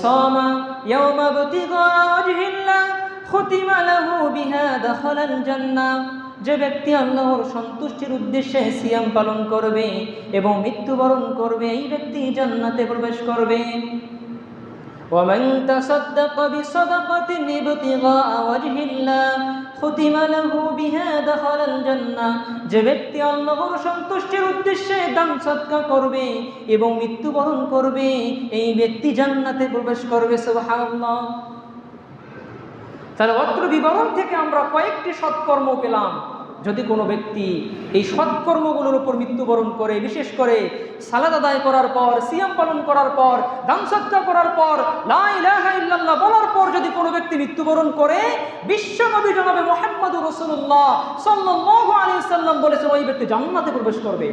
সামা ইয়াওমা ইবতিগা ওয়াজহিল্লাহ খুতিমা লাহু বিহা দাখালাল জান্নাহ। যে ব্যক্তি আল্লাহর সন্তুষ্টির উদ্দেশ্যে সিয়াম পালন করবে এবং মৃত্যুবরণ করবে, এই ব্যক্তি জান্নাতে প্রবেশ করবে। ومن تصدق بصدقة ابتغاء وجه الله ختم له بها دخل الجنة। যে ব্যক্তি আল্লাহর সন্তুষ্টির উদ্দেশ্যে দান সদকা করবে এবং মৃত্যুবরণ করবে, এই ব্যক্তি জান্নাতে প্রবেশ করবে। সুবহানাল্লাহ। তাহলে অত্র বিবরণ থেকে আমরা কয়েকটি সৎকর্ম পেলাম। যদি কোনো ব্যক্তি এই সৎকর্মগুলোর উপর মৃত্যুবরণ করে, বিশেষ করে সালাত আদায় করার পর, সিয়াম পালন করার পর, দান সদকা করার পর, লা ইলাহা ইল্লাল্লাহ বলার পর যদি কোনো ব্যক্তি মৃত্যুবরণ করে, বিশ্বনবী জনাবে মুহাম্মদুর রাসূলুল্লাহ সাল্লাল্লাহু আলাইহি ওয়াসাল্লাম বলেছেন ওই ব্যক্তি জান্নাতে প্রবেশ করবে।